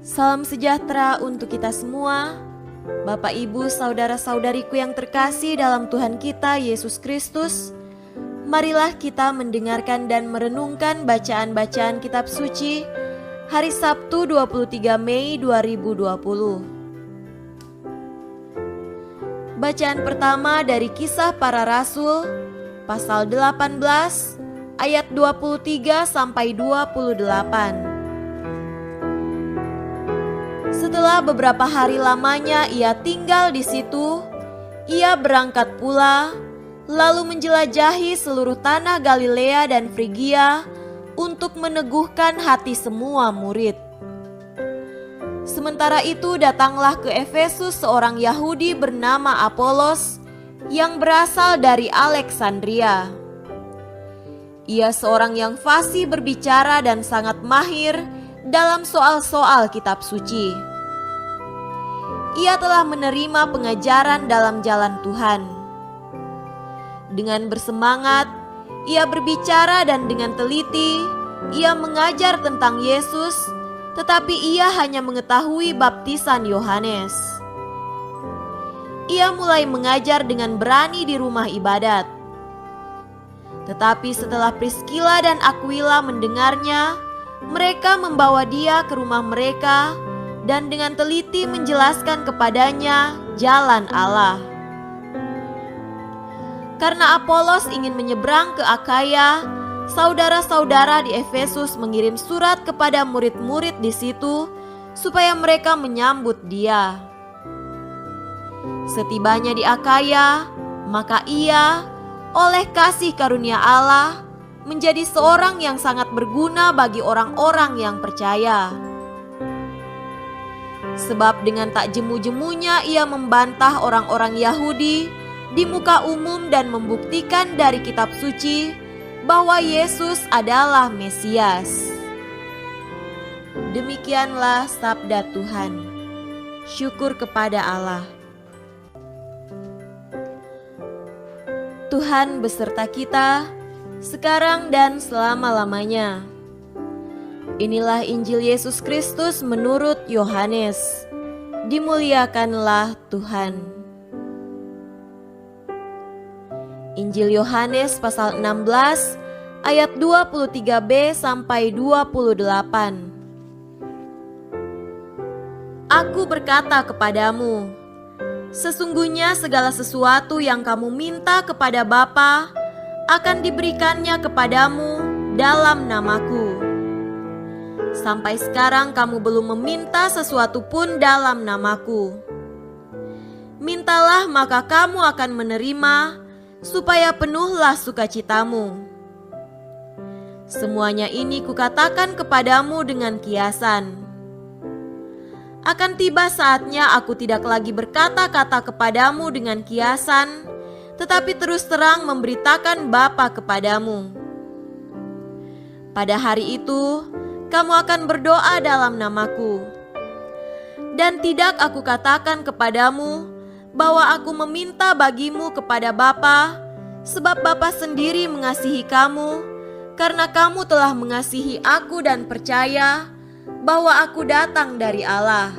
Salam sejahtera untuk kita semua. Bapak, Ibu, saudara-saudariku yang terkasih dalam Tuhan kita Yesus Kristus, marilah kita mendengarkan dan merenungkan bacaan-bacaan kitab suci hari Sabtu 23 Mei 2020. Bacaan pertama dari Kisah Para Rasul, pasal 18, ayat 23 sampai 28. Setelah beberapa hari lamanya ia tinggal di situ, ia berangkat pula, lalu menjelajahi seluruh tanah Galilea dan Frigia untuk meneguhkan hati semua murid. Sementara itu datanglah ke Efesus seorang Yahudi bernama Apolos yang berasal dari Alexandria. Ia seorang yang fasih berbicara dan sangat mahir dalam soal-soal kitab suci. Ia telah menerima pengajaran dalam jalan Tuhan. Dengan bersemangat, ia berbicara dan dengan teliti, ia mengajar tentang Yesus, tetapi ia hanya mengetahui baptisan Yohanes. Ia mulai mengajar dengan berani di rumah ibadat. Tetapi setelah Priskila dan Aquila mendengarnya, mereka membawa dia ke rumah mereka dan dengan teliti menjelaskan kepadanya jalan Allah. Karena Apolos ingin menyeberang ke Akaya, saudara-saudara di Efesus mengirim surat kepada murid-murid di situ supaya mereka menyambut dia. Setibanya di Akaya, maka ia oleh kasih karunia Allah menjadi seorang yang sangat berguna bagi orang-orang yang percaya. Sebab dengan tak jemu-jemunya ia membantah orang-orang Yahudi di muka umum dan membuktikan dari kitab suci bahwa Yesus adalah Mesias. Demikianlah sabda Tuhan. Syukur kepada Allah. Tuhan beserta kita sekarang dan selama-lamanya. Inilah Injil Yesus Kristus menurut Yohanes. Dimuliakanlah Tuhan. Injil Yohanes pasal 16 ayat 23b sampai 28. Aku berkata kepadamu, sesungguhnya segala sesuatu yang kamu minta kepada Bapa akan diberikannya kepadamu dalam namaku. Sampai sekarang kamu belum meminta sesuatu pun dalam namaku. Mintalah maka kamu akan menerima, supaya penuhlah sukacitamu. Semuanya ini kukatakan kepadamu dengan kiasan. Akan tiba saatnya aku tidak lagi berkata-kata kepadamu dengan kiasan, tetapi terus terang memberitakan Bapa kepadamu. Pada hari itu, kamu akan berdoa dalam namaku. Dan tidak aku katakan kepadamu bahwa aku meminta bagimu kepada Bapa, sebab Bapa sendiri mengasihi kamu, karena kamu telah mengasihi aku dan percaya bahwa aku datang dari Allah.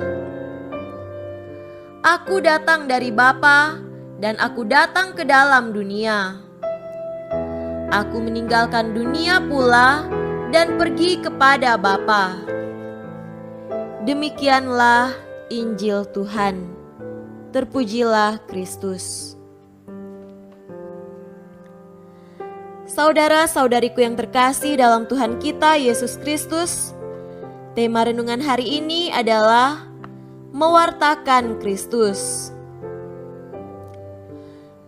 Aku datang dari Bapa, dan aku datang ke dalam dunia. Aku meninggalkan dunia pula dan pergi kepada Bapa. Demikianlah Injil Tuhan. Terpujilah Kristus. Saudara-saudariku yang terkasih dalam Tuhan kita Yesus Kristus, tema renungan hari ini adalah mewartakan Kristus.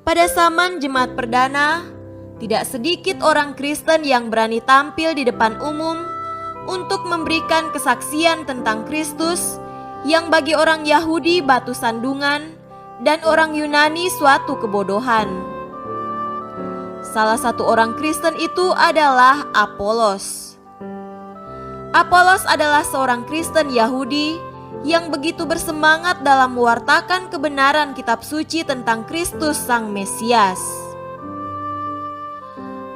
Pada zaman jemaat perdana, tidak sedikit orang Kristen yang berani tampil di depan umum untuk memberikan kesaksian tentang Kristus yang bagi orang Yahudi batu sandungan dan orang Yunani suatu kebodohan. Salah satu orang Kristen itu adalah Apolos. Apolos adalah seorang Kristen Yahudi yang begitu bersemangat dalam mewartakan kebenaran kitab suci tentang Kristus Sang Mesias.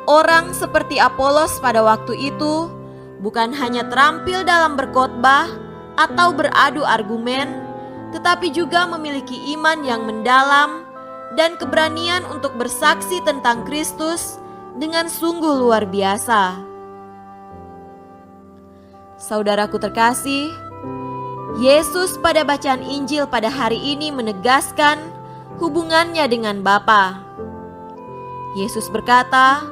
Orang seperti Apolos pada waktu itu bukan hanya terampil dalam berkhotbah, atau beradu argumen, tetapi juga memiliki iman yang mendalam dan keberanian untuk bersaksi tentang Kristus dengan sungguh luar biasa. Saudaraku terkasih, Yesus pada bacaan Injil pada hari ini menegaskan hubungannya dengan Bapa. Yesus berkata,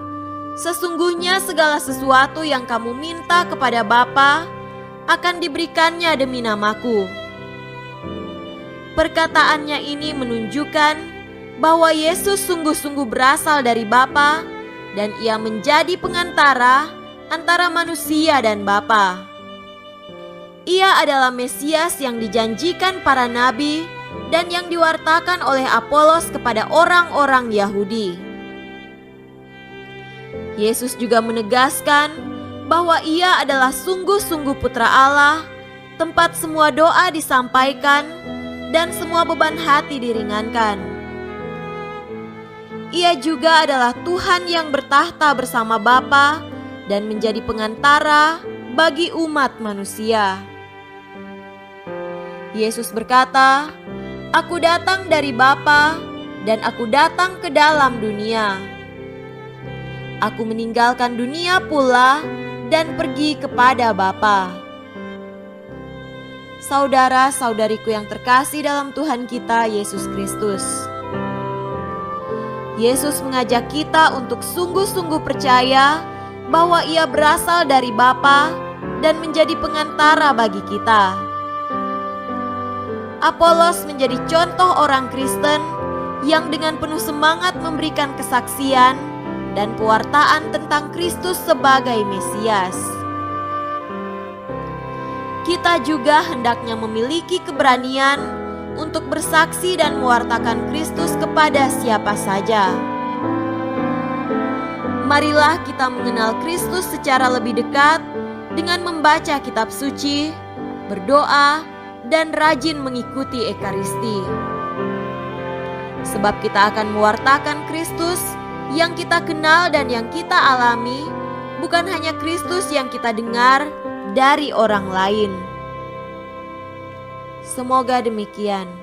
"Sesungguhnya segala sesuatu yang kamu minta kepada Bapa akan diberikannya demi namaku." Perkataannya ini menunjukkan bahwa Yesus sungguh-sungguh berasal dari Bapa dan ia menjadi pengantara antara manusia dan Bapa. Ia adalah Mesias yang dijanjikan para nabi dan yang diwartakan oleh Apolos kepada orang-orang Yahudi. Yesus juga menegaskan bahwa ia adalah sungguh-sungguh Putra Allah, tempat semua doa disampaikan dan semua beban hati diringankan. Ia juga adalah Tuhan yang bertahta bersama Bapa dan menjadi pengantara bagi umat manusia. Yesus berkata, "Aku datang dari Bapa dan aku datang ke dalam dunia. Aku meninggalkan dunia pula dan pergi kepada Bapa." Saudara-saudariku yang terkasih dalam Tuhan kita Yesus Kristus, Yesus mengajak kita untuk sungguh-sungguh percaya bahwa Ia berasal dari Bapa dan menjadi pengantara bagi kita. Apolos menjadi contoh orang Kristen yang dengan penuh semangat memberikan kesaksian dan pewartaan tentang Kristus sebagai Mesias. Kita juga hendaknya memiliki keberanian untuk bersaksi dan mewartakan Kristus kepada siapa saja. Marilah kita mengenal Kristus secara lebih dekat dengan membaca kitab suci, berdoa, dan rajin mengikuti Ekaristi. Sebab kita akan mewartakan Kristus yang kita kenal dan yang kita alami, bukan hanya Kristus yang kita dengar dari orang lain. Semoga demikian.